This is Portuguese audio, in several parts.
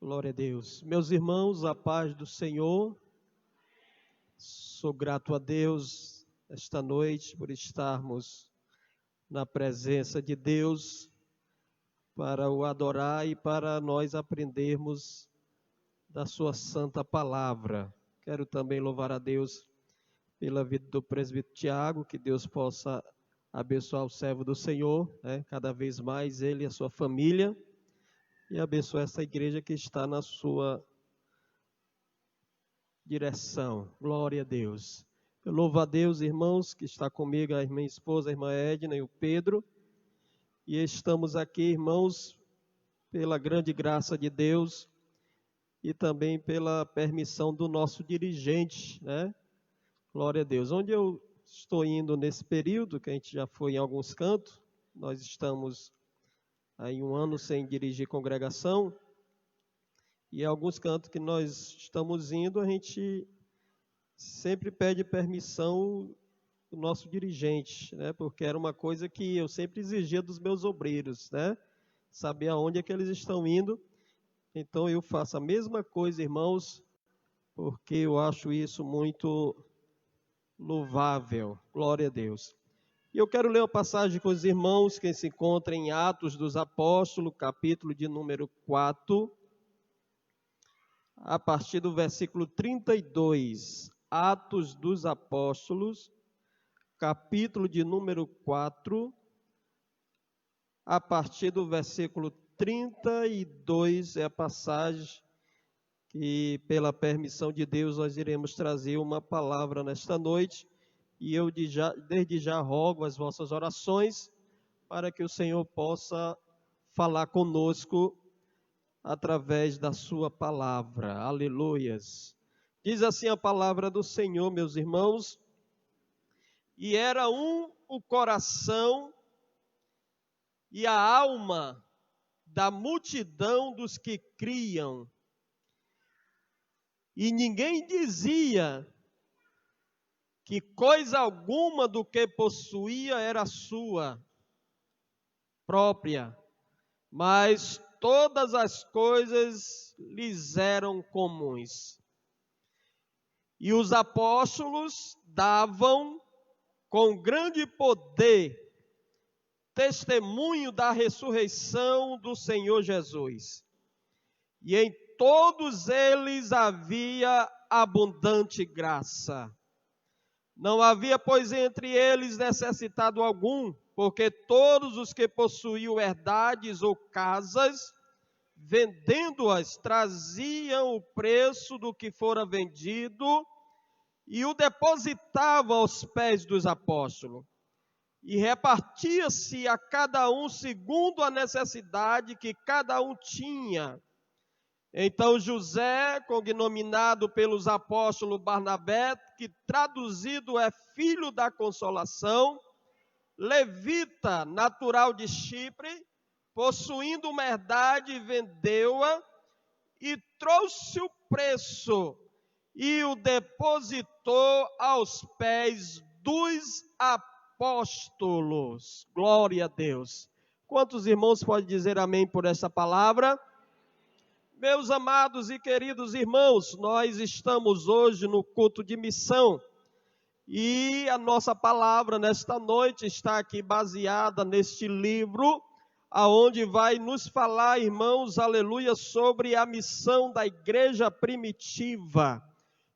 Glória a Deus. Meus irmãos, a paz do Senhor. Sou grato a Deus esta noite por estarmos na presença de Deus para o adorar e para nós aprendermos da sua santa palavra. Quero também louvar a Deus pela vida do presbítero Tiago, que Deus possa abençoar o servo do Senhor, cada vez mais ele e a sua família, e abençoar essa igreja que está na sua direção. Glória a Deus. Eu louvo a Deus, irmãos, que está comigo, a minha esposa, a irmã Edna e o Pedro, e estamos aqui, irmãos, pela grande graça de Deus e também pela permissão do nosso dirigente, Glória a Deus. Onde eu estou indo nesse período, que a gente já foi em alguns cantos, nós estamos aí 1 ano sem dirigir congregação, e alguns cantos que nós estamos indo, a gente sempre pede permissão do nosso dirigente, porque era uma coisa que eu sempre exigia dos meus obreiros, saber aonde é que eles estão indo. Então eu faço a mesma coisa, irmãos, porque eu acho isso muito louvável. Glória a Deus. E eu quero ler uma passagem com os irmãos que se encontra em Atos dos Apóstolos, capítulo de número 4, a partir do versículo 32. Atos dos Apóstolos, capítulo de número 4, a partir do versículo 32, é a passagem que, pela permissão de Deus, nós iremos trazer uma palavra nesta noite. E eu desde já rogo as vossas orações para que o Senhor possa falar conosco através da sua palavra. Aleluias. Diz assim a palavra do Senhor, meus irmãos: e era o coração e a alma da multidão dos que criam, e ninguém dizia que coisa alguma do que possuía era sua própria, mas todas as coisas lhes eram comuns. E os apóstolos davam com grande poder testemunho da ressurreição do Senhor Jesus. E em todos eles havia abundante graça. Não havia, pois, entre eles necessitado algum, porque todos os que possuíam herdades ou casas, vendendo-as, traziam o preço do que fora vendido e o depositavam aos pés dos apóstolos. E repartia-se a cada um segundo a necessidade que cada um tinha. Então José, cognominado pelos apóstolos Barnabé, que traduzido é filho da consolação, levita, natural de Chipre, possuindo uma herdade, vendeu-a e trouxe o preço e o depositou aos pés dos apóstolos. Glória a Deus. Quantos irmãos podem dizer amém por essa palavra? Meus amados e queridos irmãos, nós estamos hoje no culto de missão e a nossa palavra nesta noite está aqui baseada neste livro, aonde vai nos falar, irmãos, aleluia, sobre a missão da igreja primitiva.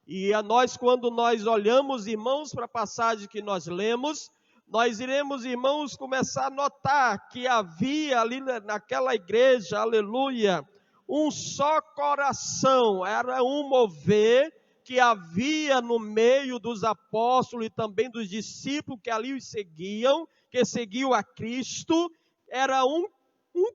E quando nós olhamos, irmãos, para a passagem que nós lemos, nós iremos, irmãos, começar a notar que havia ali naquela igreja, aleluia, um só coração, era um mover que havia no meio dos apóstolos e também dos discípulos que ali os seguiam, que seguiam a Cristo. Era um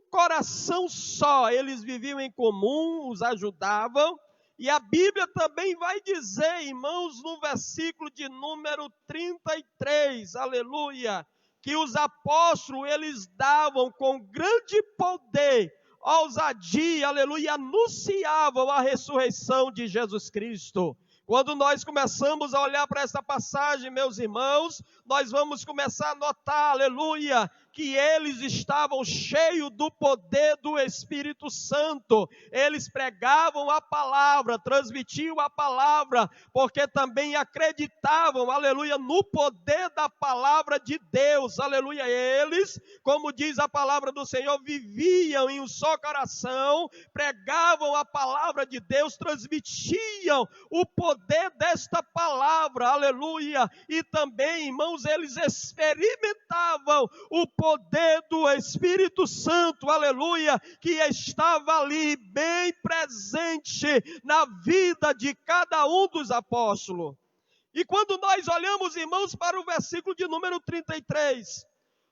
coração só, eles viviam em comum, os ajudavam. E a Bíblia também vai dizer, irmãos, no versículo de número 33, aleluia, que os apóstolos, eles davam com grande poder, ousadia, aleluia, anunciavam a ressurreição de Jesus Cristo. Quando nós começamos a olhar para essa passagem, meus irmãos, nós vamos começar a notar, aleluia, que eles estavam cheios do poder do Espírito Santo. Eles pregavam a palavra, transmitiam a palavra, porque também acreditavam, aleluia, no poder da palavra de Deus, aleluia. Eles, como diz a palavra do Senhor, viviam em um só coração, pregavam a palavra de Deus, transmitiam o poder desta palavra, aleluia. E também, irmãos, eles experimentavam o poder do Espírito Santo, aleluia, que estava ali bem presente na vida de cada um dos apóstolos. E quando nós olhamos, irmãos, para o versículo de número 33,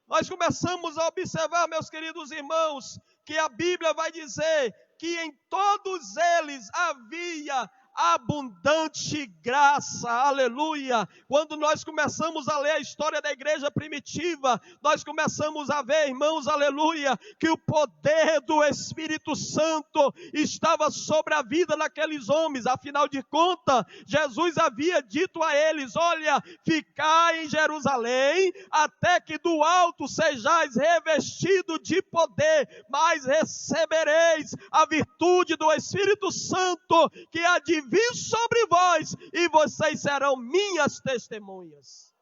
nós começamos a observar, meus queridos irmãos, que a Bíblia vai dizer que em todos eles havia abundante graça, aleluia. Quando nós começamos a ler a história da igreja primitiva, nós começamos a ver, irmãos, aleluia, que o poder do Espírito Santo estava sobre a vida daqueles homens. Afinal de contas, Jesus havia dito a eles: olha, ficai em Jerusalém, até que do alto sejais revestidos de poder, mas recebereis a virtude do Espírito Santo, que há de vir sobre vós, e vocês serão minhas testemunhas.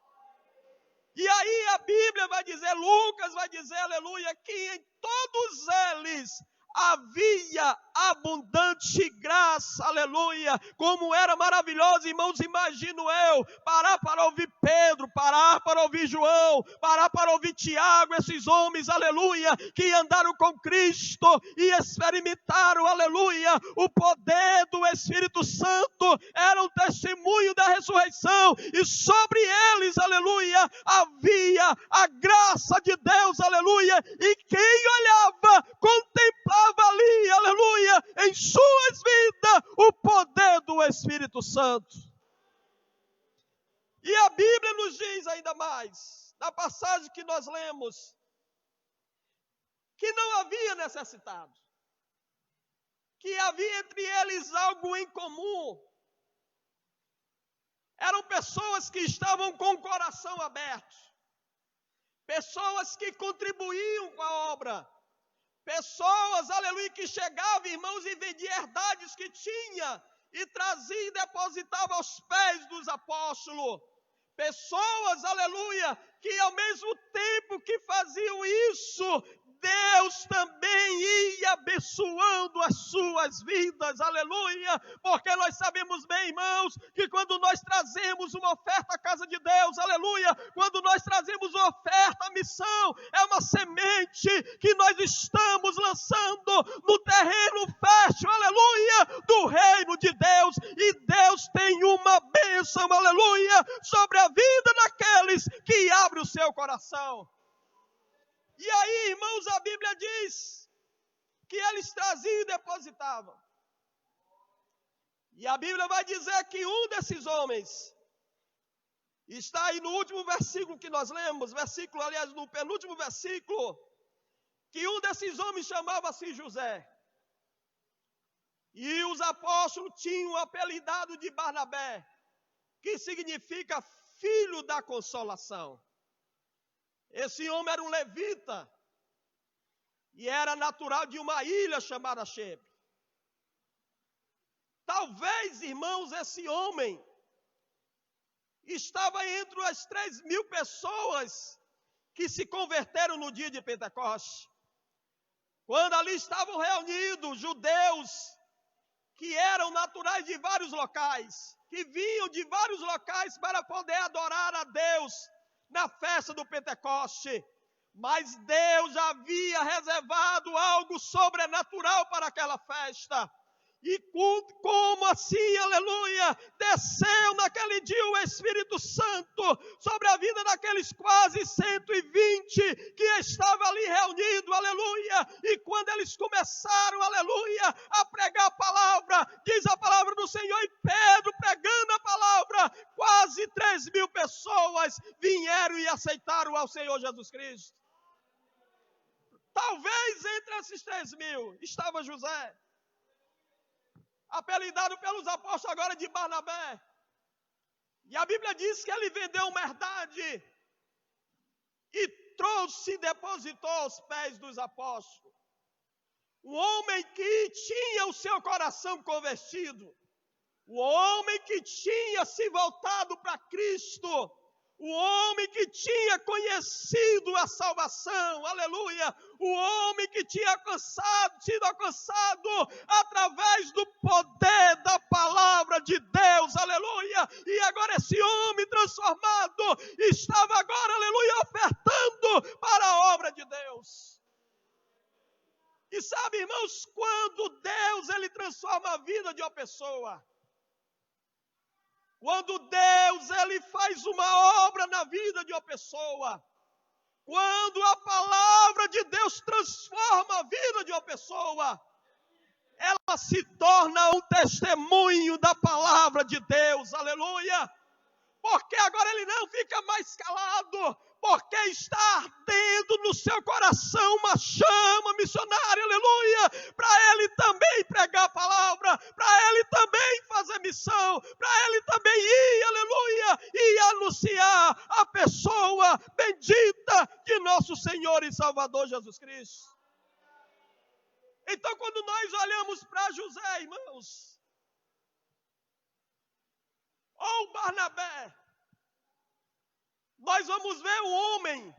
E aí a Bíblia vai dizer, Lucas vai dizer, aleluia, que em todos eles havia abundante graça, aleluia. Como era maravilhoso, irmãos, imagino eu, parar para ouvir Pedro, parar para ouvir João, parar para ouvir Tiago, esses homens, aleluia, que andaram com Cristo e experimentaram, aleluia, o poder do Espírito Santo, era um testemunho da ressurreição, e sobre eles, aleluia, havia a graça de Deus, aleluia, e quem olhava, contemplava ali, aleluia, em suas vidas, o poder do Espírito Santo. E a Bíblia nos diz ainda mais, na passagem que nós lemos, que não havia necessitado, que havia entre eles algo em comum. Eram pessoas que estavam com o coração aberto, pessoas que contribuíam com a obra, pessoas, aleluia, que chegavam, irmãos, e vendiam herdades que tinha, e trazia e depositava aos pés dos apóstolos. Pessoas, aleluia, que ao mesmo tempo que faziam isso, Deus também ia abençoando as suas vidas, aleluia, porque nós sabemos bem, irmãos, que quando nós trazemos uma oferta à casa de Deus, aleluia, quando nós trazemos uma oferta à missão, é uma semente que nós estamos lançando no terreno fértil, aleluia, do reino de Deus, e Deus tem uma bênção, aleluia, sobre a vida daqueles que abrem o seu coração. E aí, irmãos, a Bíblia diz que eles traziam e depositavam. E a Bíblia vai dizer que um desses homens, está aí no último versículo que nós lemos, aliás, no penúltimo versículo, que um desses homens chamava-se José. E os apóstolos tinham apelidado de Barnabé, que significa filho da consolação. Esse homem era um levita e era natural de uma ilha chamada Chipre. Talvez, irmãos, esse homem estava entre as 3.000 pessoas que se converteram no dia de Pentecostes. Quando ali estavam reunidos judeus que eram naturais de vários locais, que vinham de vários locais para poder adorar a Deus na festa do Pentecoste, mas Deus já havia reservado algo sobrenatural para aquela festa. E como assim, aleluia, desceu naquele dia o Espírito Santo sobre a vida daqueles quase 120 que estavam ali reunidos, aleluia. E quando eles começaram, aleluia, a pregar a palavra, diz a palavra do Senhor, e Pedro pregando a palavra, quase 3.000 pessoas vieram e aceitaram ao Senhor Jesus Cristo. Talvez entre esses 3.000 estava José, apelidado pelos apóstolos agora de Barnabé. E a Bíblia diz que ele vendeu uma herdade e trouxe e depositou aos pés dos apóstolos. Um homem que tinha o seu coração convertido. O homem que tinha se voltado para Cristo. O homem que tinha conhecido a salvação, aleluia. O homem que tinha sido alcançado através do poder da palavra de Deus, aleluia. E agora esse homem transformado estava agora, aleluia, ofertando para a obra de Deus. E sabe, irmãos, quando Deus ele transforma a vida de uma pessoa, quando Deus ele faz uma obra na vida de uma pessoa, quando a palavra de Deus transforma a vida de uma pessoa, ela se torna um testemunho da palavra de Deus, aleluia. Porque agora ele não fica mais calado, porque está ardendo no seu coração uma chama missionária, aleluia, para ele também pregar a palavra, para ele também fazer missão, para ele também ir, aleluia, e anunciar a pessoa bendita de nosso Senhor e Salvador Jesus Cristo. Então, quando nós olhamos para José, irmãos, ou Barnabé, nós vamos ver um homem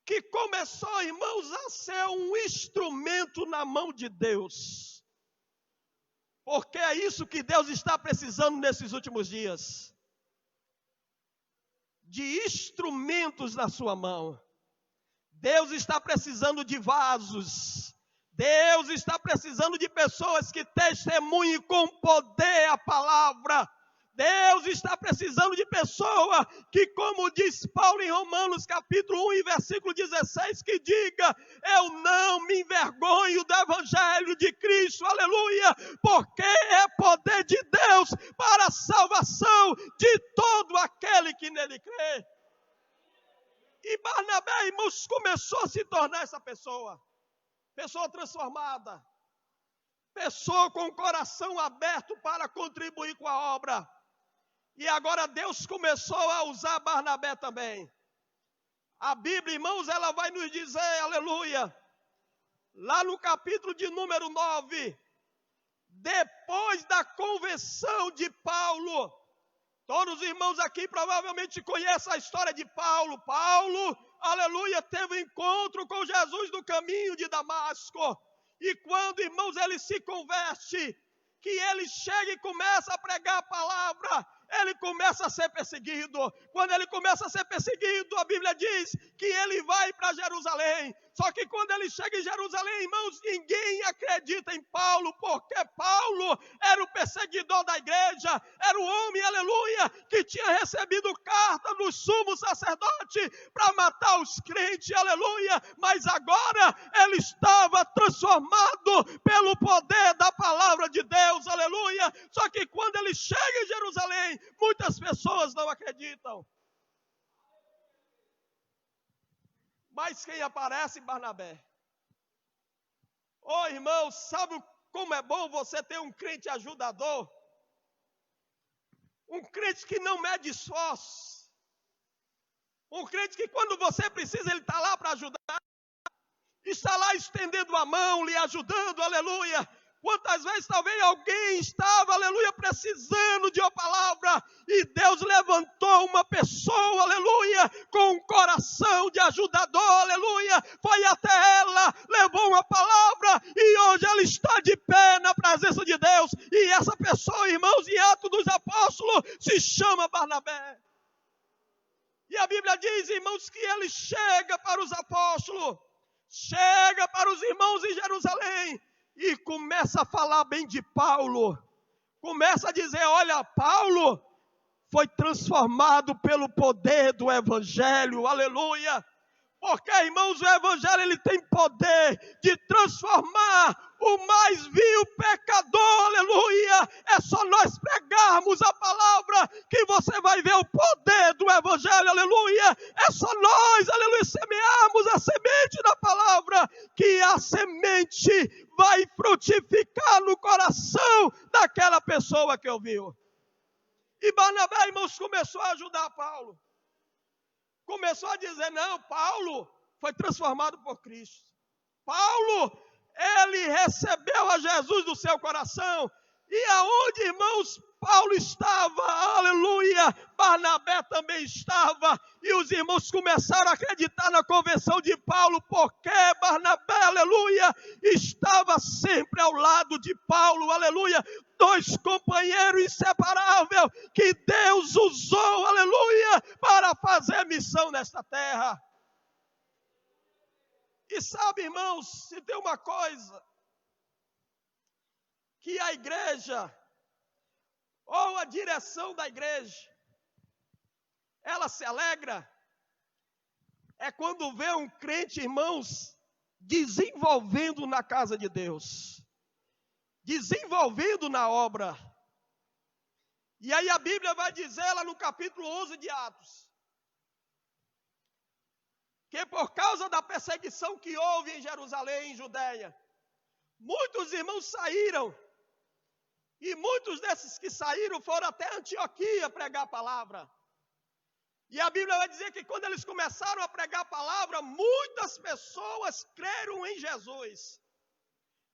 que começou, irmãos, a ser um instrumento na mão de Deus. Porque é isso que Deus está precisando nesses últimos dias. De instrumentos na sua mão. Deus está precisando de vasos. Deus está precisando de pessoas que testemunhem com poder a palavra. Deus está precisando de pessoa que, como diz Paulo em Romanos capítulo 1 e versículo 16, que diga: eu não me envergonho do evangelho de Cristo, aleluia, porque é poder de Deus para a salvação de todo aquele que nele crê. E Barnabé, irmãos, começou a se tornar essa pessoa transformada, pessoa com o coração aberto para contribuir com a obra. E agora Deus começou a usar Barnabé também. A Bíblia, irmãos, ela vai nos dizer, aleluia, lá no capítulo de número 9, depois da conversão de Paulo, todos os irmãos aqui provavelmente conhecem a história de Paulo. Paulo, aleluia, teve um encontro com Jesus no caminho de Damasco. E quando, irmãos, ele se converte, que ele chega e começa a pregar a palavra, ele começa a ser perseguido. Quando ele começa a ser perseguido, a Bíblia diz que ele vai para Jerusalém. Só que quando ele chega em Jerusalém, irmãos, ninguém acredita em Paulo, porque Paulo era o perseguidor da igreja, era o homem, aleluia, que tinha recebido carta do sumo sacerdote para matar os crentes, aleluia, mas agora ele estava transformado pelo poder da palavra de Deus, aleluia. Só que quando ele chega em Jerusalém, muitas pessoas não acreditam. Mas quem aparece? Barnabé. Ô irmão, sabe como é bom você ter um crente ajudador? Um crente que não mede esforço. Um crente que quando você precisa, ele está lá para ajudar. Está lá estendendo a mão, lhe ajudando, aleluia. Quantas vezes talvez alguém estava, aleluia, precisando de uma palavra e Deus levantou uma pessoa, aleluia, com um coração de ajudador, aleluia, foi até ela, levou uma palavra e hoje ela está de pé na presença de Deus. E essa pessoa, irmãos, em Atos dos Apóstolos, se chama Barnabé. E a Bíblia diz, irmãos, que ele chega para os apóstolos, chega para os irmãos em Jerusalém, e começa a falar bem de Paulo. Começa a dizer, olha, Paulo foi transformado pelo poder do Evangelho, aleluia. Porque, irmãos, o Evangelho ele tem poder de transformar o mais vil pecador, aleluia. É só nós pregarmos a palavra que você vai ver o poder do Evangelho, aleluia. É só nós, aleluia, semearmos a semente da palavra, que a semente vai frutificar no coração daquela pessoa que ouviu. E Barnabé, irmãos, começou a ajudar Paulo. começou a dizer, não, Paulo foi transformado por Cristo. Paulo, ele recebeu a Jesus no seu coração. E aonde, irmãos, Paulo estava, aleluia, Barnabé também estava, e os irmãos começaram a acreditar na conversão de Paulo, porque Barnabé, aleluia, estava sempre ao lado de Paulo, aleluia, dois companheiros inseparáveis, que Deus usou, aleluia, para fazer missão nesta terra. E sabe, irmãos, se tem uma coisa que a igreja, ou a direção da igreja, ela se alegra, é quando vê um crente, irmãos, desenvolvendo na casa de Deus, desenvolvendo na obra. E aí a Bíblia vai dizer lá no capítulo 11 de Atos, que por causa da perseguição que houve em Jerusalém, em Judeia, muitos irmãos saíram. E muitos desses que saíram foram até Antioquia pregar a palavra. E a Bíblia vai dizer que quando eles começaram a pregar a palavra, muitas pessoas creram em Jesus.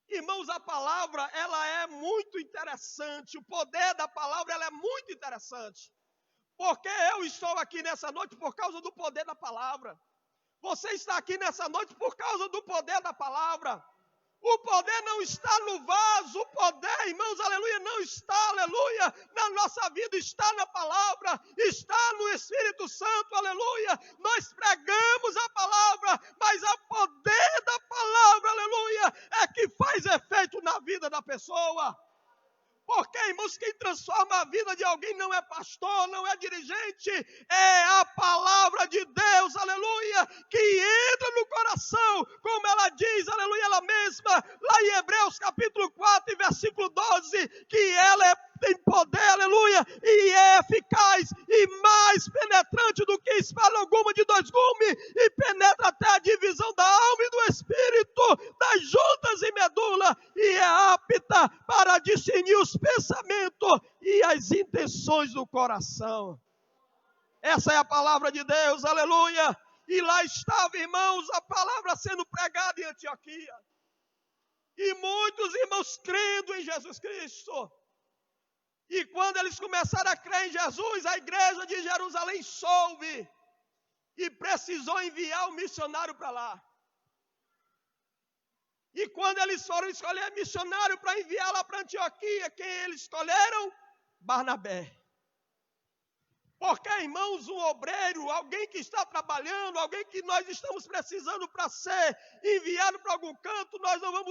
Irmãos, a palavra, ela é muito interessante. O poder da palavra, ela é muito interessante. Porque eu estou aqui nessa noite por causa do poder da palavra. Você está aqui nessa noite por causa do poder da palavra. O poder não está no vaso, o poder, irmãos, aleluia, não está, aleluia, na nossa vida, está na palavra, está no Espírito Santo, aleluia. Nós pregamos a palavra, mas o poder da palavra, aleluia, é que faz efeito na vida da pessoa. Porque, irmãos, quem transforma a vida de alguém não é pastor, não é dirigente, é a palavra de Deus, aleluia, que entra no coração, como ela diz, aleluia, ela mesma, lá em Hebreus capítulo 4, versículo 12, que ela tem poder, aleluia, e é eficaz e mais penetrante do que espada alguma de dois gumes, e penetra até a divisão da alma e do espírito, das juntas e medula, e é apta para discernir os pensamentos e as intenções do coração. Essa é a palavra de Deus, aleluia. E lá estava, irmãos, a palavra sendo pregada em Antioquia. E muitos irmãos crendo em Jesus Cristo. E quando eles começaram a crer em Jesus, a igreja de Jerusalém soube e precisou enviar um missionário para lá. E quando eles foram escolher missionário para enviar lá para Antioquia, quem eles escolheram? Barnabé. Porque, irmãos, um obreiro, alguém que está trabalhando, alguém que nós estamos precisando para ser enviado para algum canto,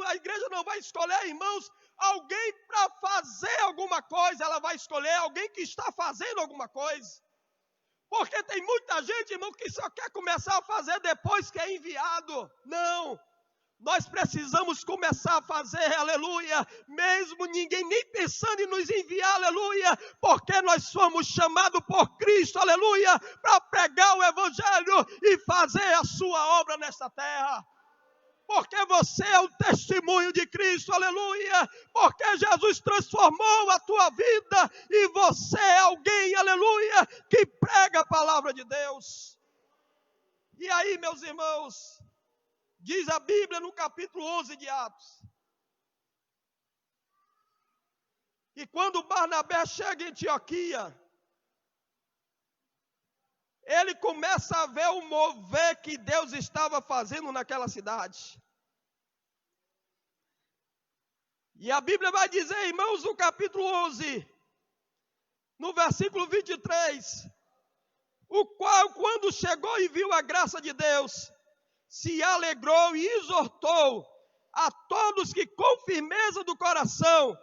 a igreja não vai escolher, irmãos, alguém para fazer alguma coisa, ela vai escolher alguém que está fazendo alguma coisa. Porque tem muita gente, irmão, que só quer começar a fazer depois que é enviado. Não. Nós precisamos começar a fazer, aleluia, mesmo ninguém nem pensando em nos enviar, aleluia, porque nós fomos chamados por Cristo, aleluia, para pregar o Evangelho e fazer a sua obra nesta terra. Porque você é o testemunho de Cristo, aleluia, porque Jesus transformou a tua vida e você é alguém, aleluia, que prega a palavra de Deus. E aí, meus irmãos, diz a Bíblia no capítulo 11 de Atos, que quando Barnabé chega em Antioquia, ele começa a ver o mover que Deus estava fazendo naquela cidade. E a Bíblia vai dizer, irmãos, no capítulo 11, no versículo 23, o qual, quando chegou e viu a graça de Deus, se alegrou e exortou a todos que com firmeza do coração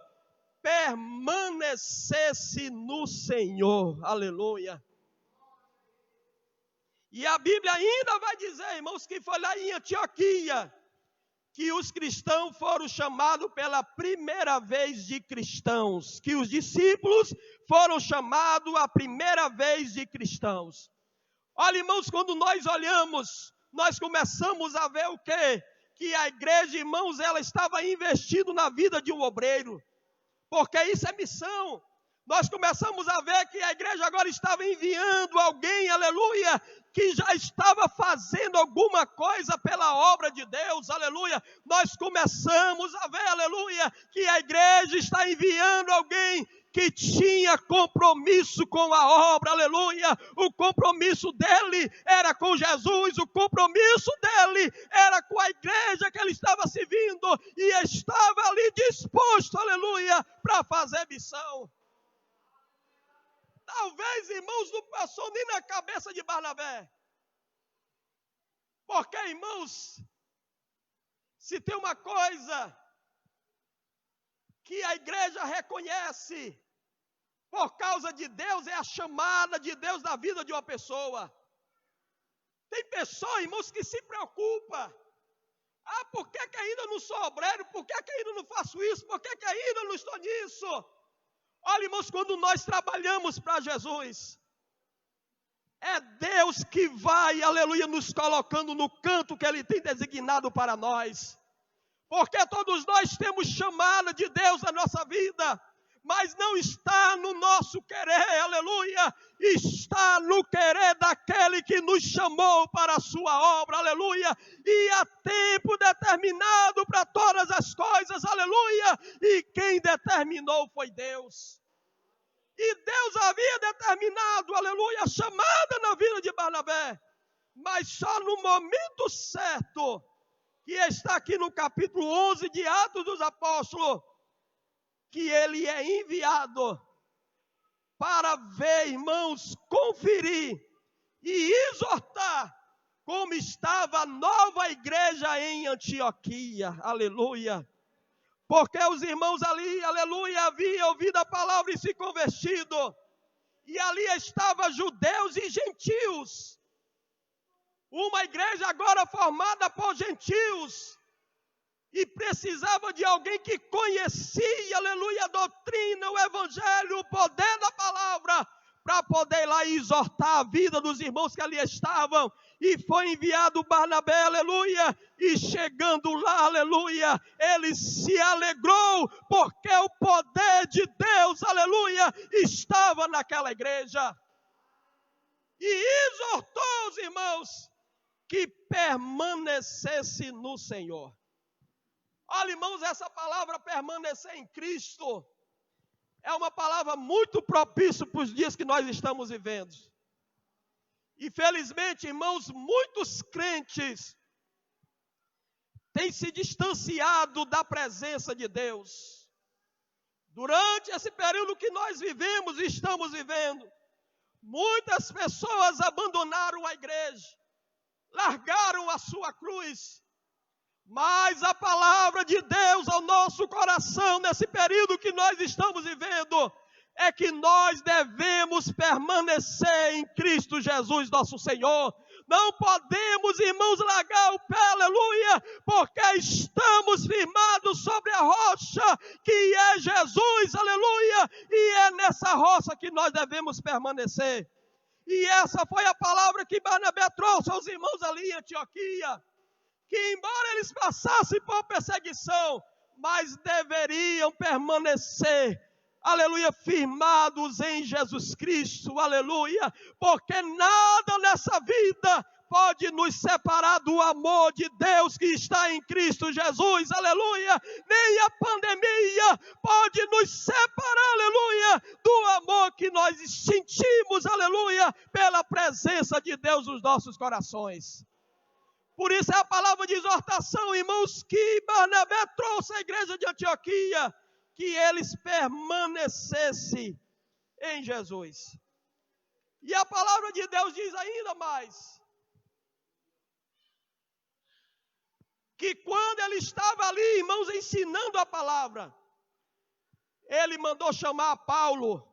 permanecesse no Senhor. Aleluia. E a Bíblia ainda vai dizer, irmãos, que foi lá em Antioquia que os cristãos foram chamados pela primeira vez de cristãos, que os discípulos foram chamados a primeira vez de cristãos. Olha, irmãos, quando nós olhamos, nós começamos a ver o quê? Que a igreja, irmãos, ela estava investindo na vida de um obreiro. Porque isso é missão. nós começamos a ver que a igreja agora estava enviando alguém, aleluia, que já estava fazendo alguma coisa pela obra de Deus, aleluia. Nós começamos a ver, aleluia, que a igreja está enviando alguém que tinha compromisso com a obra, aleluia. O compromisso dele era com Jesus, o compromisso dele era com a igreja que ele estava servindo e estava ali disposto, aleluia, para fazer missão. Talvez, irmãos, não passou nem na cabeça de Barnabé. Porque, irmãos, se tem uma coisa que a igreja reconhece por causa de Deus, é a chamada de Deus na vida de uma pessoa. Tem pessoas, irmãos, que se preocupam. Por que ainda não sou obreiro? Por que ainda não faço isso? Por que ainda não estou nisso? Olha, irmãos, quando nós trabalhamos para Jesus, é Deus que vai, aleluia, nos colocando no canto que Ele tem designado para nós. Porque todos nós temos chamada de Deus na nossa vida, mas não está no nosso querer, aleluia, está no querer daquele que nos chamou para a sua obra, aleluia, e há tempo determinado para todas as coisas, aleluia, e quem determinou foi Deus. E Deus havia determinado, aleluia, a chamada na vida de Barnabé, mas só no momento certo, que está aqui no capítulo 11 de Atos dos Apóstolos, que ele é enviado para ver, irmãos, conferir e exortar como estava a nova igreja em Antioquia, aleluia. Porque os irmãos ali, aleluia, haviam ouvido a palavra e se convertido. E ali estavam judeus e gentios. Uma igreja agora formada por gentios. E precisava de alguém que conhecia, aleluia, a doutrina, o evangelho, o poder da palavra, para poder ir lá e exortar a vida dos irmãos que ali estavam. E foi enviado Barnabé, aleluia, e chegando lá, aleluia, ele se alegrou, porque o poder de Deus, aleluia, estava naquela igreja. E exortou os irmãos que permanecesse no Senhor. Olha, irmãos, essa palavra permanecer em Cristo é uma palavra muito propícia para os dias que nós estamos vivendo. Infelizmente, irmãos, muitos crentes têm se distanciado da presença de Deus. Durante esse período que nós vivemos e estamos vivendo, muitas pessoas abandonaram a igreja, largaram a sua cruz. Mas a palavra de Deus ao nosso coração, nesse período que nós estamos vivendo, é que nós devemos permanecer em Cristo Jesus, nosso Senhor. Não podemos, irmãos, largar o pé, aleluia, porque estamos firmados sobre a rocha, que é Jesus, aleluia, e é nessa rocha que nós devemos permanecer. E essa foi a palavra que Barnabé trouxe aos irmãos ali em Antioquia, que embora eles passassem por perseguição, mas deveriam permanecer, aleluia, firmados em Jesus Cristo, aleluia, porque nada nessa vida pode nos separar do amor de Deus que está em Cristo Jesus, aleluia, nem a pandemia pode nos separar, aleluia, do amor que nós sentimos, aleluia, pela presença de Deus nos nossos corações. Por isso é a palavra de exortação, irmãos, que Barnabé trouxe à igreja de Antioquia, que eles permanecessem em Jesus. E a palavra de Deus diz ainda mais, que quando ele estava ali, irmãos, ensinando a palavra, ele mandou chamar Paulo,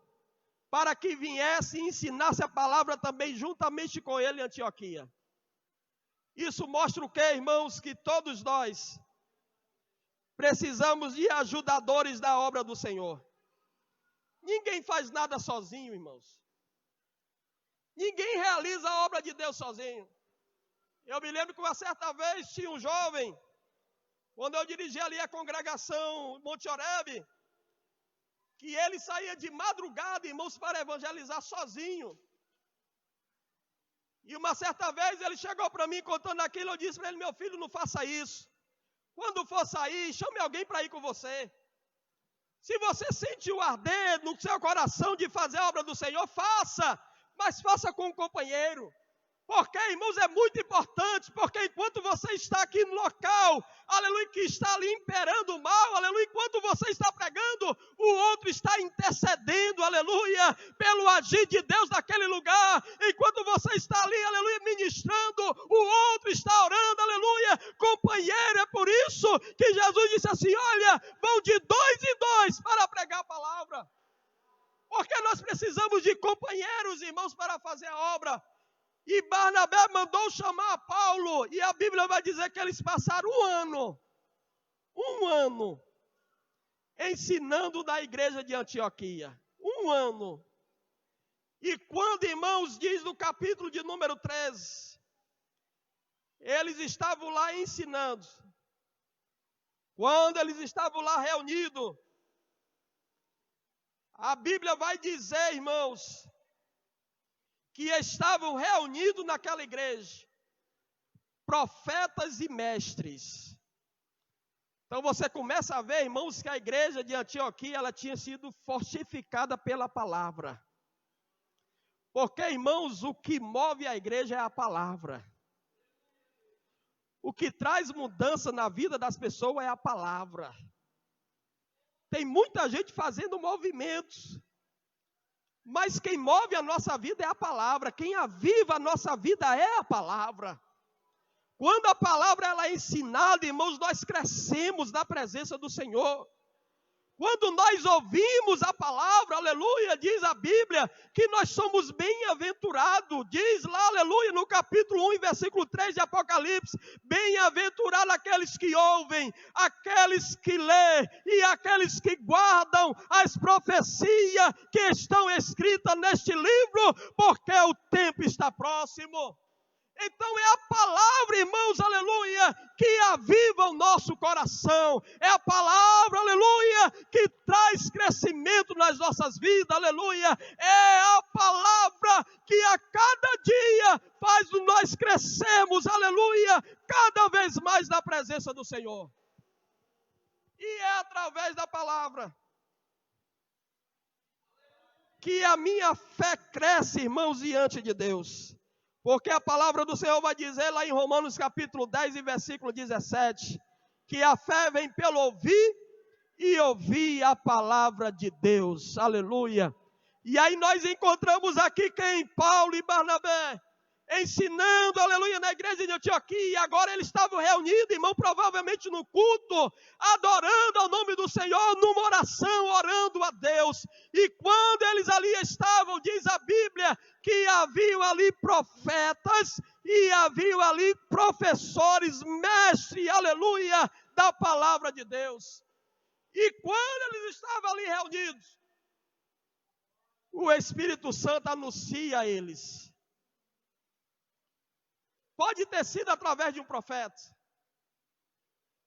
para que viesse e ensinasse a palavra também juntamente com ele em Antioquia. Isso mostra o que, irmãos? Que todos nós precisamos de ajudadores da obra do Senhor. Ninguém faz nada sozinho, irmãos. Ninguém realiza a obra de Deus sozinho. Eu me lembro que uma certa vez tinha um jovem, quando eu dirigi ali a congregação Monte Oreb, que ele saía de madrugada, irmãos, para evangelizar sozinho. E uma certa vez ele chegou para mim contando aquilo, eu disse para ele: meu filho, não faça isso. Quando for sair, chame alguém para ir com você. Se você sente o arder no seu coração de fazer a obra do Senhor, faça, mas faça com um companheiro. Porque, irmãos, é muito importante, porque enquanto você está aqui no local, aleluia, que está ali imperando o mal, aleluia, enquanto você está pregando, o outro está intercedendo, aleluia, pelo agir de Deus naquele lugar. Enquanto você está ali, aleluia, ministrando, o outro está orando, aleluia, companheiro. É por isso que Jesus disse assim: olha, vão de 2 em 2 para pregar a palavra. Porque nós precisamos de companheiros, irmãos, para fazer a obra. E Barnabé mandou chamar Paulo, e a Bíblia vai dizer que eles passaram um ano, ensinando na igreja de Antioquia. 1 ano. E quando, irmãos, diz no capítulo de número 13, eles estavam lá ensinando. Quando eles estavam lá reunidos, a Bíblia vai dizer, irmãos, que estavam reunidos naquela igreja profetas e mestres. Então você começa a ver, irmãos, que a igreja de Antioquia, ela tinha sido fortificada pela palavra. Porque, irmãos, o que move a igreja é a palavra. O que traz mudança na vida das pessoas é a palavra. Tem muita gente fazendo movimentos, mas quem move a nossa vida é a palavra. Quem aviva a nossa vida é a palavra. Quando a palavra ela é ensinada, irmãos, nós crescemos na presença do Senhor. Quando nós ouvimos a palavra, aleluia, diz a Bíblia, que nós somos bem-aventurados. Diz lá, aleluia, no capítulo 1, versículo 3 de Apocalipse: bem-aventurados aqueles que ouvem, aqueles que lêem e aqueles que guardam as profecias que estão escritas neste livro, porque o tempo está próximo. Então é a palavra, irmãos, aleluia, que aviva o nosso coração. É a palavra, aleluia, que traz crescimento nas nossas vidas, aleluia. É a palavra que a cada dia faz nós crescermos, aleluia, cada vez mais na presença do Senhor. E é através da palavra que a minha fé cresce, irmãos, diante de Deus. Porque a palavra do Senhor vai dizer lá em Romanos capítulo 10 e versículo 17, que a fé vem pelo ouvir e ouvir a palavra de Deus. Aleluia. E aí nós encontramos aqui quem? Paulo e Barnabé, ensinando, aleluia, na igreja de Antioquia. E agora eles estavam reunidos, irmão, provavelmente no culto, adorando ao nome do Senhor, numa oração, orando a Deus. E quando eles ali estavam, diz a Bíblia, que haviam ali profetas e haviam ali professores, mestres, aleluia, da palavra de Deus. E quando eles estavam ali reunidos, o Espírito Santo anuncia a eles. Pode ter sido através de um profeta,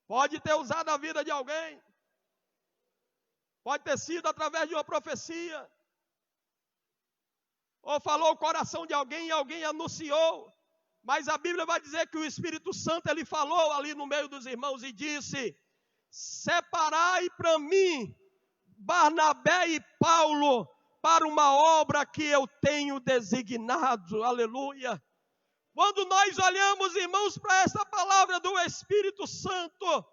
pode ter usado a vida de alguém, pode ter sido através de uma profecia, ou falou o coração de alguém e alguém anunciou. Mas a Bíblia vai dizer que o Espírito Santo, ele falou ali no meio dos irmãos e disse: separai para mim Barnabé e Paulo para uma obra que eu tenho designado. Aleluia. Quando nós olhamos, irmãos, para essa palavra do Espírito Santo,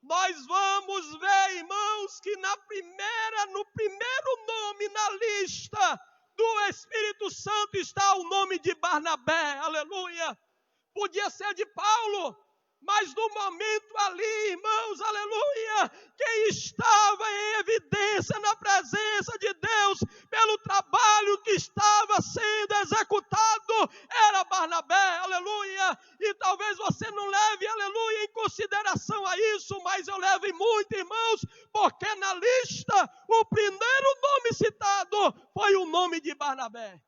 nós vamos ver, irmãos, que no primeiro nome na lista do Espírito Santo está o nome de Barnabé. Aleluia. Podia ser de Paulo, mas no momento ali, irmãos, aleluia, quem estava em evidência na presença de Deus, pelo trabalho que estava sendo executado, era Barnabé, aleluia. E talvez você não leve, aleluia, em consideração a isso, mas eu levo muito, irmãos, porque na lista, o primeiro nome citado foi o nome de Barnabé.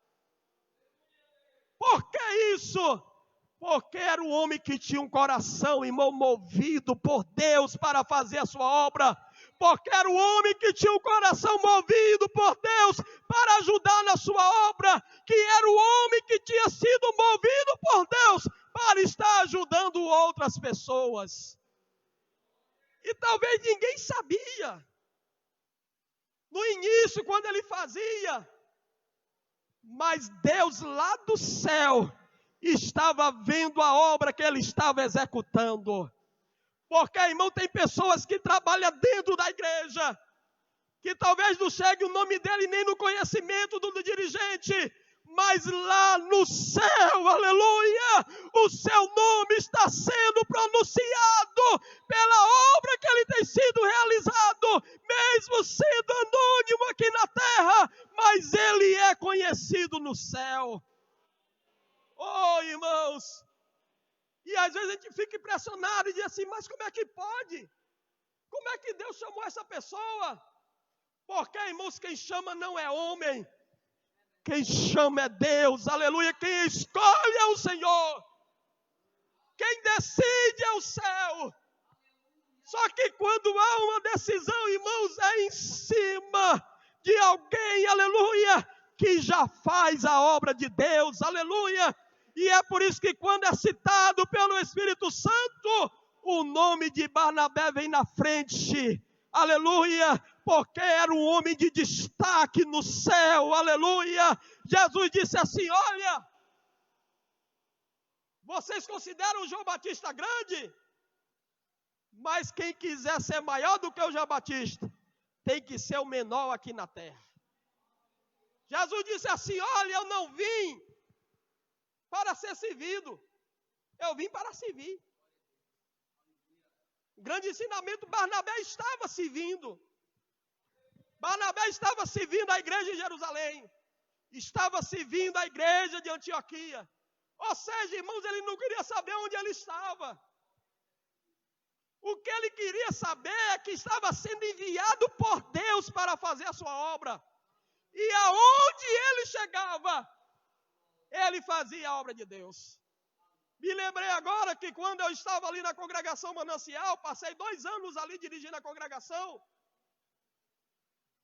Por que isso? Porque era um homem que tinha um coração, irmão, movido por Deus para fazer a sua obra. porque era o homem que tinha o coração movido por Deus para ajudar na sua obra, que era o homem que tinha sido movido por Deus para estar ajudando outras pessoas. E talvez ninguém sabia no início, quando ele fazia, mas Deus lá do céu estava vendo a obra que ele estava executando. Porque, irmão, tem pessoas que trabalham dentro da igreja, que talvez não chegue o nome dele nem no conhecimento do dirigente, mas lá no céu, aleluia, o seu nome está sendo pronunciado pela obra que ele tem sido realizado, mesmo sendo anônimo aqui na terra, mas ele é conhecido no céu. Oh, irmãos, e às vezes a gente fica impressionado e diz assim, mas como é que pode? Como é que Deus chamou essa pessoa? Porque, irmãos, quem chama não é homem, quem chama é Deus, aleluia. Quem escolhe é o Senhor, quem decide é o céu. Só que quando há uma decisão, irmãos, é em cima de alguém, aleluia, que já faz a obra de Deus, aleluia. E é por isso que quando é citado pelo Espírito Santo, o nome de Barnabé vem na frente, aleluia, porque era um homem de destaque no céu, aleluia. Jesus disse assim, olha, vocês consideram o João Batista grande? Mas quem quiser ser maior do que o João Batista, tem que ser o menor aqui na terra. Jesus disse assim, olha, eu não vim para ser servido, eu vim para servir. O grande ensinamento, Barnabé estava servindo. Barnabé estava servindo a igreja em Jerusalém, estava servindo a igreja de Antioquia. Ou seja, irmãos, ele não queria saber onde ele estava. O que ele queria saber é que estava sendo enviado por Deus para fazer a sua obra. E aonde ele chegava, ele fazia a obra de Deus. Me lembrei agora que quando eu estava ali na congregação Manancial, passei 2 anos ali dirigindo a congregação,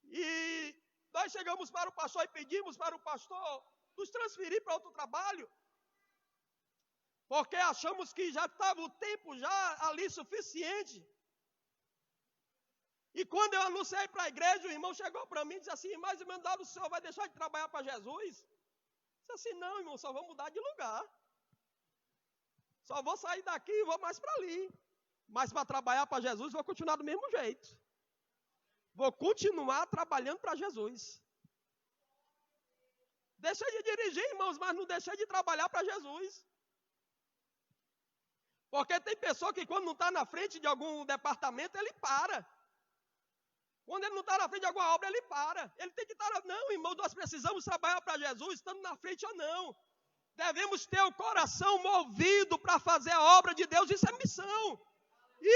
e nós chegamos para o pastor e pedimos para o pastor nos transferir para outro trabalho, porque achamos que já estava o tempo já ali suficiente. E quando eu anunciei para a igreja, o irmão chegou para mim e disse assim, mas irmão, o senhor vai deixar de trabalhar para Jesus? Eu disse assim, não, irmão, só vou mudar de lugar. Só vou sair daqui e vou mais para ali. Mas para trabalhar para Jesus, vou continuar do mesmo jeito. Vou continuar trabalhando para Jesus. Deixei de dirigir, irmãos, mas não deixei de trabalhar para Jesus. Porque tem pessoa que quando não está na frente de algum departamento, ele para. Quando ele não está na frente de alguma obra, ele para. Ele tem que estar, não, irmão, nós precisamos trabalhar para Jesus, estando na frente ou não. Devemos ter o coração movido para fazer a obra de Deus, isso é missão.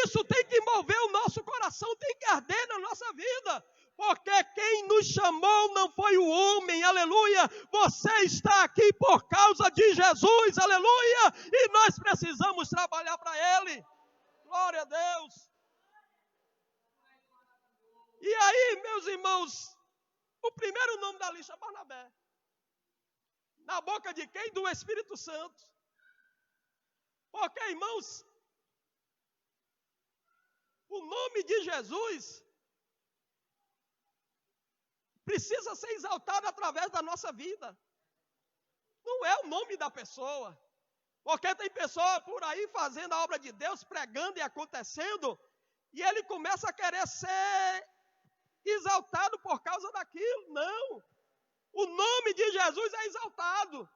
Isso tem que mover o nosso coração, tem que arder na nossa vida. Porque quem nos chamou não foi o homem, aleluia. Você está aqui por causa de Jesus, aleluia. E nós precisamos trabalhar para Ele. Glória a Deus. E aí, meus irmãos, o primeiro nome da lista é Barnabé. Na boca de quem? Do Espírito Santo. Porque, irmãos, o nome de Jesus precisa ser exaltado através da nossa vida. Não é o nome da pessoa. Porque tem pessoa por aí fazendo a obra de Deus, pregando e acontecendo, e ele começa a querer ser exaltado por causa daquilo. Não. O nome de Jesus é exaltado.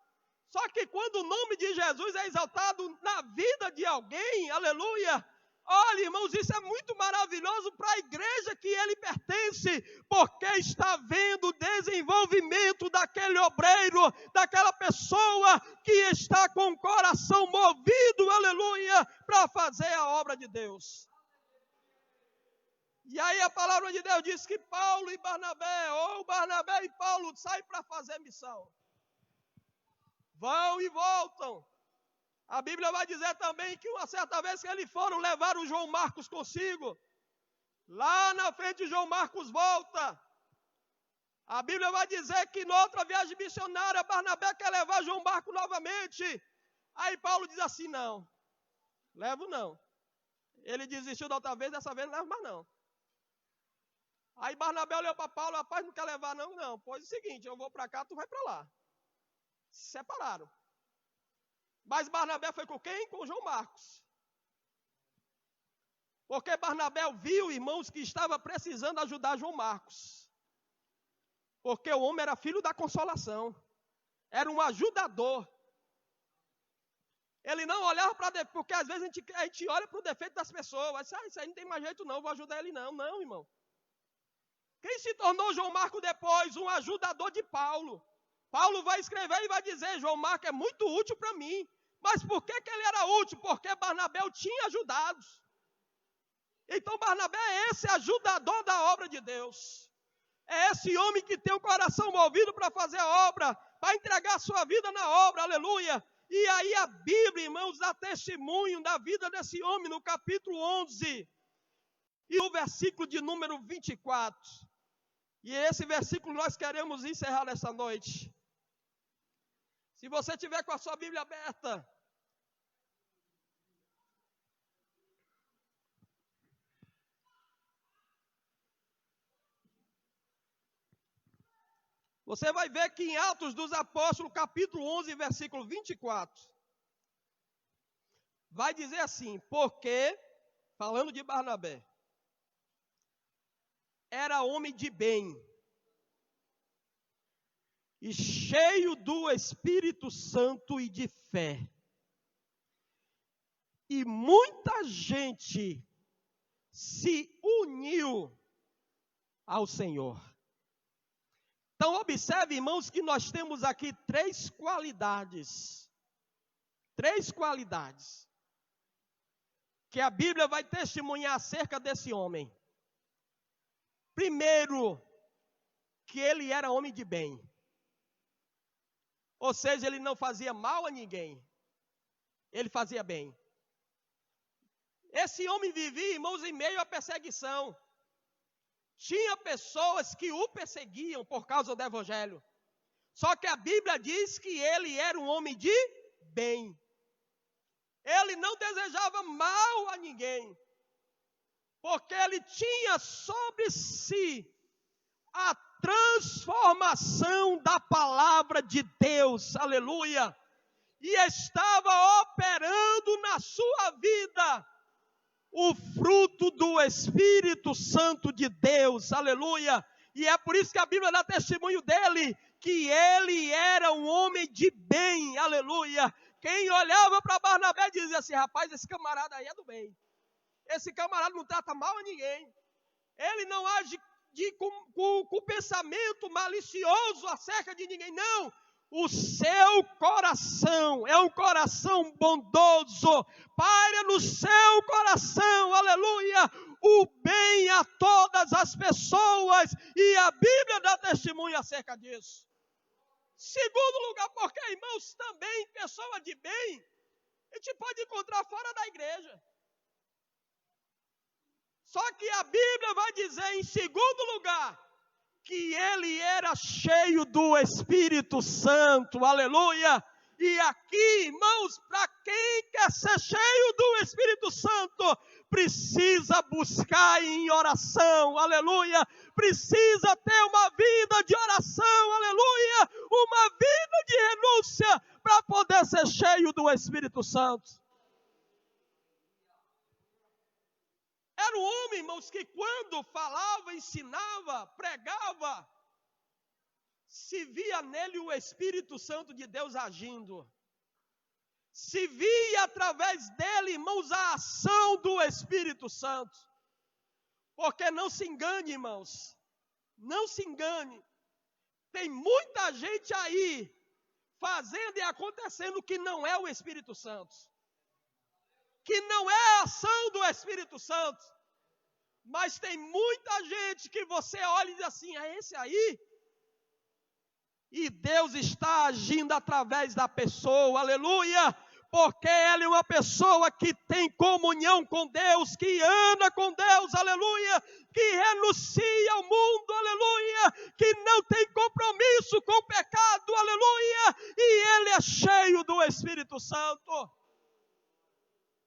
Só que quando o nome de Jesus é exaltado na vida de alguém, aleluia, olha, irmãos, isso é muito maravilhoso para a igreja que ele pertence, porque está vendo o desenvolvimento daquele obreiro, daquela pessoa que está com o coração movido, aleluia, para fazer a obra de Deus. E aí a palavra de Deus diz que Paulo e Barnabé, ou Barnabé e Paulo, saem para fazer missão. Vão e voltam. A Bíblia vai dizer também que uma certa vez que eles foram levar o João Marcos consigo. Lá na frente João Marcos volta. A Bíblia vai dizer que noutra viagem missionária, Barnabé quer levar João Marcos novamente. Aí Paulo diz assim, não, levo não. Ele desistiu da outra vez, dessa vez não leva mais não. Aí Barnabé olhou para Paulo, rapaz, não quer levar não? Não, pois é o seguinte, eu vou para cá, tu vai para lá. Se separaram. Mas Barnabé foi com quem? Com João Marcos. Porque Barnabé viu, irmãos, que estava precisando ajudar João Marcos. Porque o homem era filho da consolação. Era um ajudador. Ele não olhava para defeito, porque às vezes a gente olha para o defeito das pessoas. Isso aí não tem mais jeito não, vou ajudar ele não. Não, irmão. Quem se tornou João Marcos depois? Um ajudador de Paulo. Paulo vai escrever e vai dizer, João Marcos é muito útil para mim. Mas por que ele era útil? Porque Barnabé o tinha ajudado. Então Barnabé é esse ajudador da obra de Deus. É esse homem que tem o coração movido para fazer a obra, para entregar a sua vida na obra, aleluia. E aí a Bíblia, irmãos, dá testemunho da vida desse homem no capítulo 11. E o versículo de número 24. E esse versículo nós queremos encerrar nessa noite. Se você tiver com a sua Bíblia aberta, você vai ver que em Atos dos Apóstolos, capítulo 11, versículo 24, vai dizer assim, porque, falando de Barnabé, era homem de bem, e cheio do Espírito Santo e de fé. E muita gente se uniu ao Senhor. Então, observe, irmãos, que nós temos aqui três qualidades. Três qualidades. Que a Bíblia vai testemunhar acerca desse homem. Primeiro, que ele era homem de bem. Ou seja, ele não fazia mal a ninguém. Ele fazia bem. Esse homem vivia, irmãos, em meio à perseguição. Tinha pessoas que o perseguiam por causa do evangelho. Só que a Bíblia diz que ele era um homem de bem. Ele não desejava mal a ninguém. Porque ele tinha sobre si a transformação da palavra de Deus. Aleluia. E estava operando na sua vida o fruto do Espírito Santo de Deus, aleluia. E é por isso que a Bíblia dá testemunho dele, que ele era um homem de bem, aleluia. Quem olhava para Barnabé dizia assim, rapaz, esse camarada aí é do bem. Esse camarada não trata mal a ninguém. Ele não age com pensamento malicioso acerca de ninguém, não. O seu coração é um coração bondoso, paira no seu coração, aleluia, o bem a todas as pessoas, e a Bíblia dá testemunho acerca disso. Segundo lugar, porque, irmãos, também pessoa de bem, a gente pode encontrar fora da igreja. Só que a Bíblia vai dizer, em segundo lugar, que ele era cheio do Espírito Santo, aleluia. E aqui, irmãos, para quem quer ser cheio do Espírito Santo, precisa buscar em oração, aleluia. Precisa ter uma vida de oração, aleluia. Uma vida de renúncia para poder ser cheio do Espírito Santo. Era um homem, irmãos, que quando falava, ensinava, pregava, se via nele o Espírito Santo de Deus agindo. Se via através dele, irmãos, a ação do Espírito Santo. Porque não se engane, irmãos, não se engane. Tem muita gente aí fazendo e acontecendo que não é o Espírito Santo. Que não é a ação do Espírito Santo. Mas tem muita gente que você olha e diz assim, é esse aí? E Deus está agindo através da pessoa, aleluia. porque ela é uma pessoa que tem comunhão com Deus, que anda com Deus, aleluia, que renuncia ao mundo, aleluia, que não tem compromisso com o pecado, aleluia, e ele é cheio do Espírito Santo.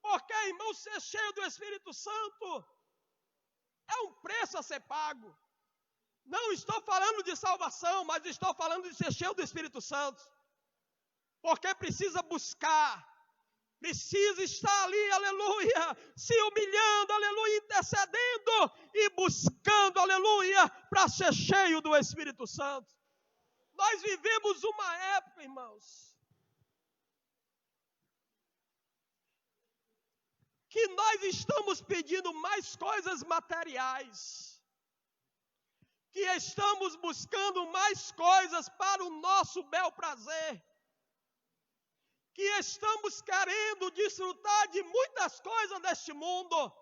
Porque, irmão, ser cheio do Espírito Santo é um preço a ser pago. Não estou falando de salvação, mas estou falando de ser cheio do Espírito Santo. Porque precisa buscar, precisa estar ali, aleluia, se humilhando, aleluia, intercedendo e buscando, aleluia, para ser cheio do Espírito Santo. Nós vivemos uma época, irmãos, que nós estamos pedindo mais coisas materiais, que estamos buscando mais coisas para o nosso bel prazer, que estamos querendo desfrutar de muitas coisas deste mundo.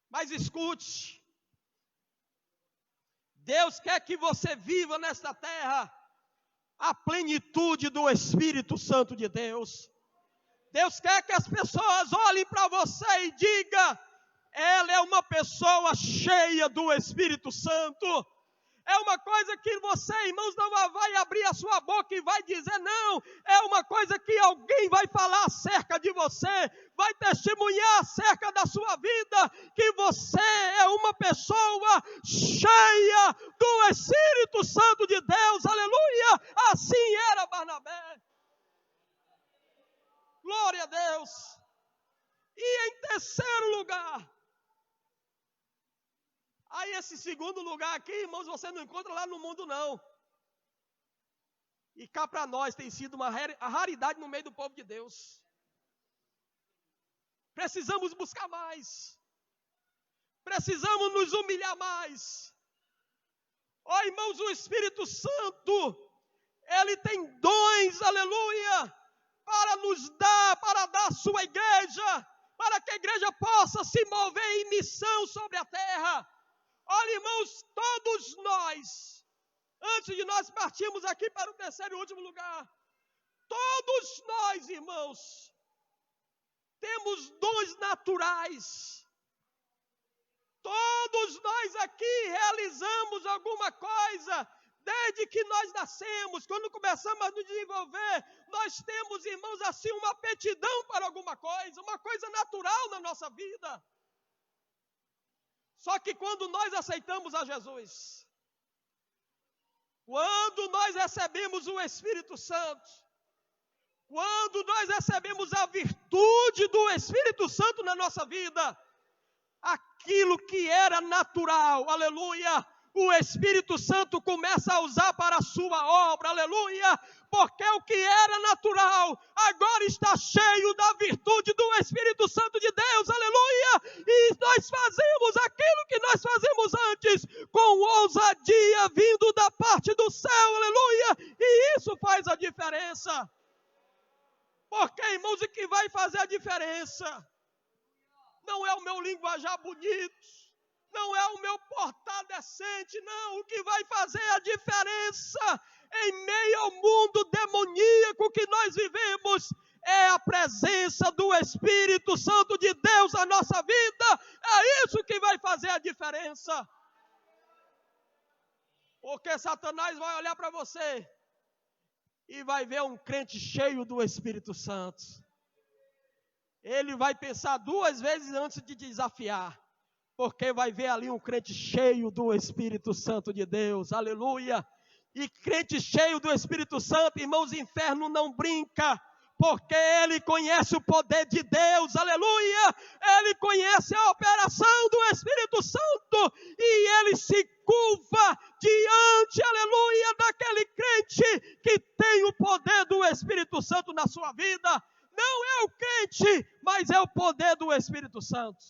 Mas escute, Deus quer que você viva nesta terra a plenitude do Espírito Santo de Deus. Deus quer que as pessoas olhem para você e digam: ela é uma pessoa cheia do Espírito Santo. É uma coisa que você, irmãos, não vai abrir a sua boca e vai dizer não. É uma coisa que alguém vai falar acerca de você, vai testemunhar acerca da sua vida, que você é uma pessoa cheia do Espírito Santo de Deus. Aleluia! Assim era Barnabé. Glória a Deus. E em terceiro lugar, aí esse segundo lugar aqui, irmãos, você não encontra lá no mundo não. E cá para nós tem sido uma raridade no meio do povo de Deus. Precisamos buscar mais. Precisamos nos humilhar mais. Ó irmãos, o Espírito Santo, ele tem dons, aleluia, para nos dar, para dar a sua igreja, para que a igreja possa se mover em missão sobre a terra. Olha, irmãos, todos nós, antes de nós partirmos aqui para o terceiro e último lugar, todos nós, irmãos, temos dons naturais. Todos nós aqui realizamos alguma coisa desde que nós nascemos. Quando começamos a nos desenvolver, nós temos, irmãos, assim uma aptidão para alguma coisa, uma coisa natural na nossa vida. Só que quando nós aceitamos a Jesus, quando nós recebemos o Espírito Santo, quando nós recebemos a virtude do Espírito Santo na nossa vida, aquilo que era natural, aleluia, o Espírito Santo começa a usar para a sua obra, aleluia, porque o que era natural agora está cheio da virtude do Espírito Santo de Deus, aleluia, e nós fazemos aquilo que nós fazemos antes, com ousadia vindo da parte do céu, aleluia, e isso faz a diferença. Porque, irmãos, o que vai fazer a diferença não é o meu linguajar bonito, não é o meu portar decente, não. O que vai fazer a diferença em meio ao mundo demoníaco que nós vivemos é a presença do Espírito Santo de Deus na nossa vida. É isso que vai fazer a diferença. Porque Satanás vai olhar para você e vai ver um crente cheio do Espírito Santo. Ele vai pensar duas vezes antes de desafiar, porque vai ver ali um crente cheio do Espírito Santo de Deus, aleluia. E crente cheio do Espírito Santo, irmãos, o inferno não brinca, porque ele conhece o poder de Deus, aleluia. Ele conhece a operação do Espírito Santo e ele se curva diante, aleluia, daquele crente que tem o poder do Espírito Santo na sua vida. Não é o crente, mas é o poder do Espírito Santo.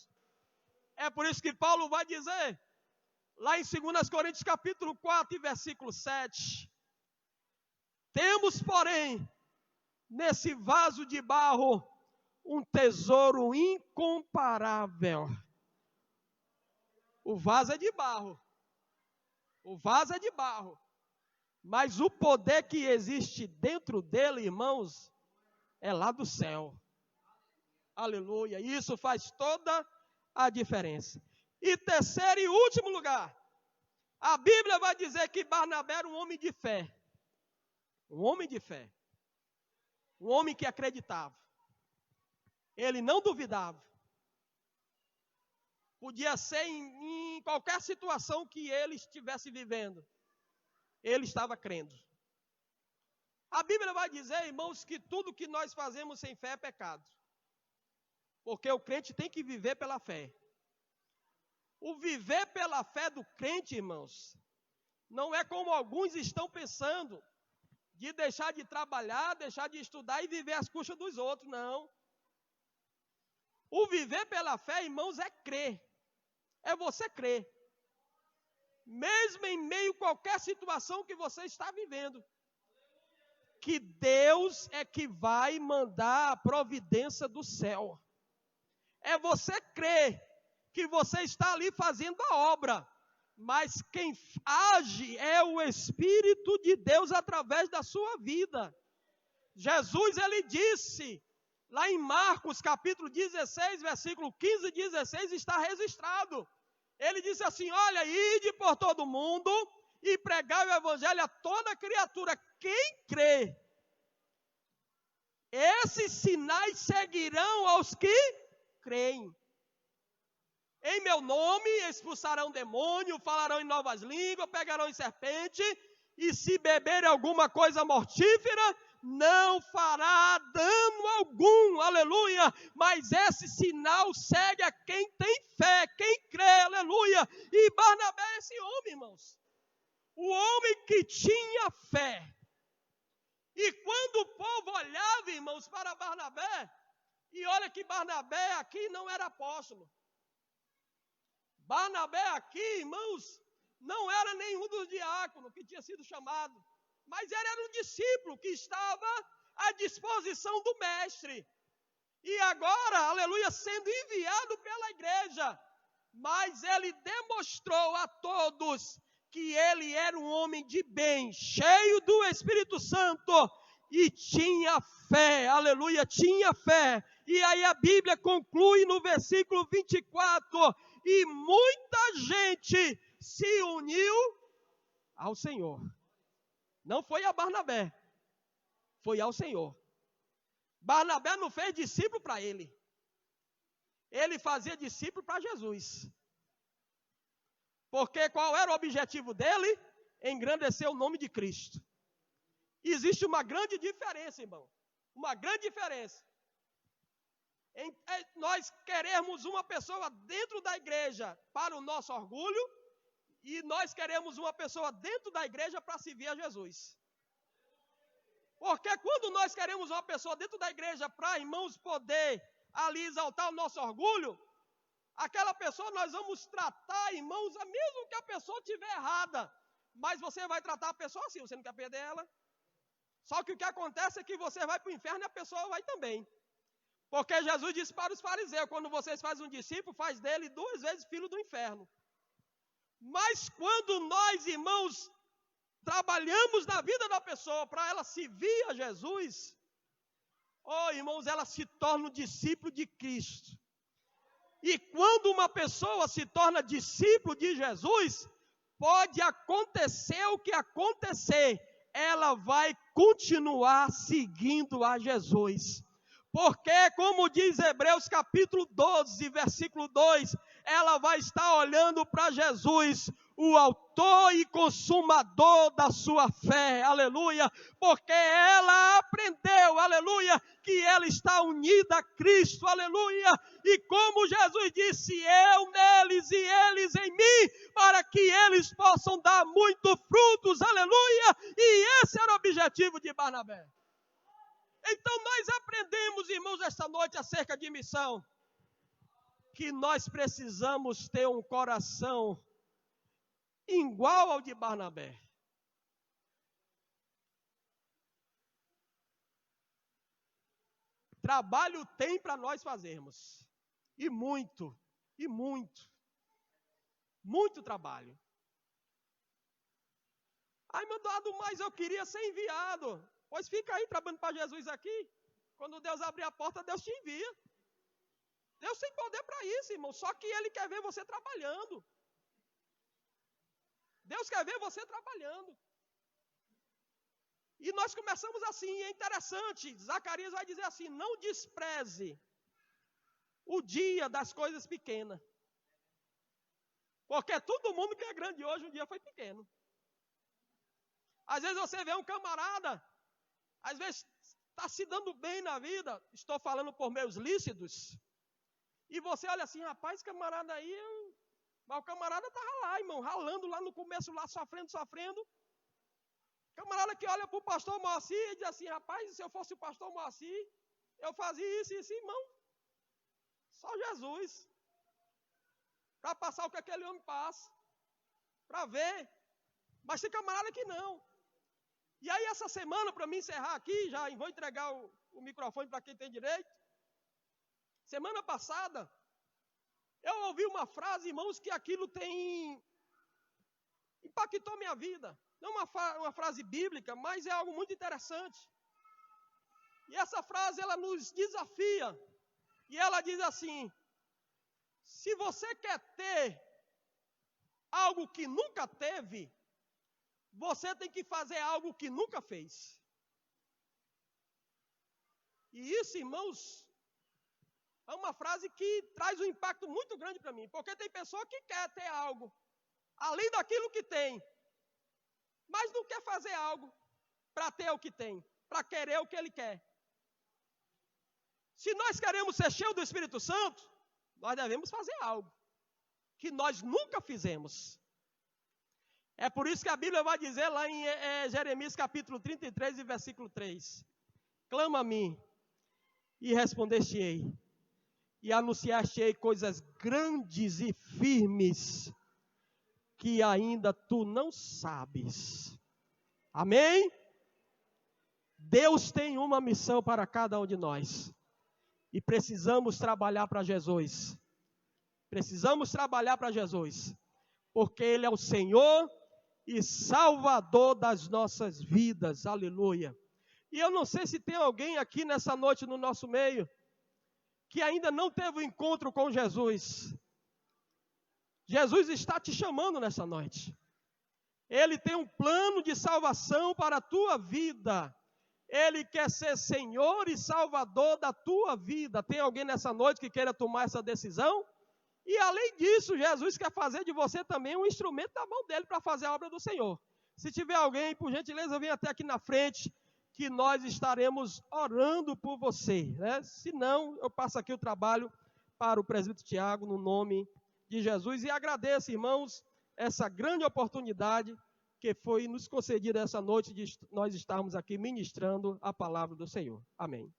É por isso que Paulo vai dizer, lá em 2 Coríntios capítulo 4, versículo 7, temos, porém, nesse vaso de barro, um tesouro incomparável. O vaso é de barro. O vaso é de barro. Mas o poder que existe dentro dele, irmãos, é lá do céu. Aleluia. Isso faz toda a diferença. E terceiro e último lugar, a Bíblia vai dizer que Barnabé era um homem de fé. Um homem de fé. Um homem que acreditava. Ele não duvidava. Podia ser em qualquer situação que ele estivesse vivendo. Ele estava crendo. A Bíblia vai dizer, irmãos, que tudo que nós fazemos sem fé é pecado. Porque o crente tem que viver pela fé. O viver pela fé do crente, irmãos, não é como alguns estão pensando, de deixar de trabalhar, deixar de estudar e viver às custas dos outros, não. O viver pela fé, irmãos, é crer. É você crer. Mesmo em meio a qualquer situação que você está vivendo. Que Deus é que vai mandar a providência do céu. É você crer que você está ali fazendo a obra. Mas quem age é o Espírito de Deus através da sua vida. Jesus, ele disse, lá em Marcos capítulo 16, versículo 15 e 16, está registrado. Ele disse assim, olha, ide por todo mundo e pregai o evangelho a toda criatura. Quem crê, esses sinais seguirão aos que creem. Em meu nome expulsarão demônio, falarão em novas línguas, pegarão em serpente, e se beberem alguma coisa mortífera, não fará dano algum, aleluia. Mas esse sinal segue a quem tem fé, quem crê, aleluia. E Barnabé é esse homem, irmãos. O homem que tinha fé. E quando o povo olhava, irmãos, para Barnabé, e olha que Barnabé aqui não era apóstolo. Barnabé aqui, irmãos, não era nenhum dos diáconos que tinha sido chamado, mas ele era um discípulo que estava à disposição do mestre. E agora, aleluia, sendo enviado pela igreja, mas ele demonstrou a todos que ele era um homem de bem, cheio do Espírito Santo e tinha fé, aleluia, tinha fé. E aí a Bíblia conclui no versículo 24, e muita gente se uniu ao Senhor. Não foi a Barnabé, foi ao Senhor. Barnabé não fez discípulo para ele. Ele fazia discípulo para Jesus. Porque qual era o objetivo dele? Engrandecer o nome de Cristo. Existe uma grande diferença, irmão. Uma grande diferença. Nós queremos uma pessoa dentro da igreja para o nosso orgulho e nós queremos uma pessoa dentro da igreja para servir a Jesus. Porque quando nós queremos uma pessoa dentro da igreja para, irmãos, poder ali exaltar o nosso orgulho, aquela pessoa nós vamos tratar, irmãos, mesmo que a pessoa estiver errada, mas você vai tratar a pessoa assim, você não quer perder ela. Só que o que acontece é que você vai para o inferno e a pessoa vai também. Porque Jesus disse para os fariseus, quando vocês fazem um discípulo, faz dele 2 vezes filho do inferno. Mas quando nós, irmãos, trabalhamos na vida da pessoa para ela servir a Jesus, irmãos, ela se torna um discípulo de Cristo. E quando uma pessoa se torna discípulo de Jesus, pode acontecer o que acontecer, ela vai continuar seguindo a Jesus. Porque, como diz Hebreus capítulo 12, versículo 2, ela vai estar olhando para Jesus, o autor e consumador da sua fé, aleluia, porque ela aprendeu, aleluia, que ela está unida a Cristo, aleluia, e como Jesus disse, eu neles e eles em mim, para que eles possam dar muito frutos, aleluia, e esse era o objetivo de Barnabé. Então nós aprendemos, irmãos, esta noite acerca de missão, que nós precisamos ter um coração igual ao de Barnabé. Trabalho tem para nós fazermos. E muito, muito trabalho. Ai, mandado, mas eu queria ser enviado. Pois fica aí trabalhando para Jesus aqui. Quando Deus abrir a porta, Deus te envia. Deus tem poder para isso, irmão. Só que Ele quer ver você trabalhando. Deus quer ver você trabalhando. E nós começamos assim, é interessante. Zacarias vai dizer assim: não despreze o dia das coisas pequenas. Porque todo mundo que é grande hoje, um dia foi pequeno. Às vezes você vê um camarada, às vezes está se dando bem na vida, estou falando por meios lícitos, e você olha assim, rapaz, esse camarada aí, mas o camarada estava lá, irmão, ralando lá no começo, lá sofrendo. Camarada que olha para o pastor Moacir e diz assim, rapaz, se eu fosse o pastor Moacir, eu fazia isso, irmão. Só Jesus. Para passar o que aquele homem passa. Para ver. Mas tem camarada que não. E aí essa semana, para me encerrar aqui, já vou entregar o microfone para quem tem direito. Semana passada, eu ouvi uma frase, irmãos, que aquilo impactou minha vida. Não uma frase bíblica, mas é algo muito interessante. E essa frase, ela nos desafia. E ela diz assim: se você quer ter algo que nunca teve, você tem que fazer algo que nunca fez. E isso, irmãos, é uma frase que traz um impacto muito grande para mim. Porque tem pessoa que quer ter algo, além daquilo que tem, mas não quer fazer algo para ter o que tem, para querer o que ele quer. Se nós queremos ser cheios do Espírito Santo, nós devemos fazer algo que nós nunca fizemos. É por isso que a Bíblia vai dizer lá em Jeremias capítulo 33 e versículo 3. Clama a mim e respondeste-ei, e anunciaste-ei coisas grandes e firmes que ainda tu não sabes. Amém? Deus tem uma missão para cada um de nós. E precisamos trabalhar para Jesus. Precisamos trabalhar para Jesus. Porque Ele é o Senhor e Salvador das nossas vidas. Aleluia. E eu não sei se tem alguém aqui nessa noite no nosso meio que ainda não teve um encontro com Jesus. Jesus está te chamando nessa noite. Ele tem um plano de salvação para a tua vida. Ele quer ser Senhor e Salvador da tua vida. Tem alguém nessa noite que queira tomar essa decisão? E além disso, Jesus quer fazer de você também um instrumento da mão dele para fazer a obra do Senhor. Se tiver alguém, por gentileza, vem até aqui na frente, que nós estaremos orando por você, né? Se não, eu passo aqui o trabalho para o presbítero Tiago, no nome de Jesus. E agradeço, irmãos, essa grande oportunidade que foi nos concedida essa noite de nós estarmos aqui ministrando a palavra do Senhor. Amém.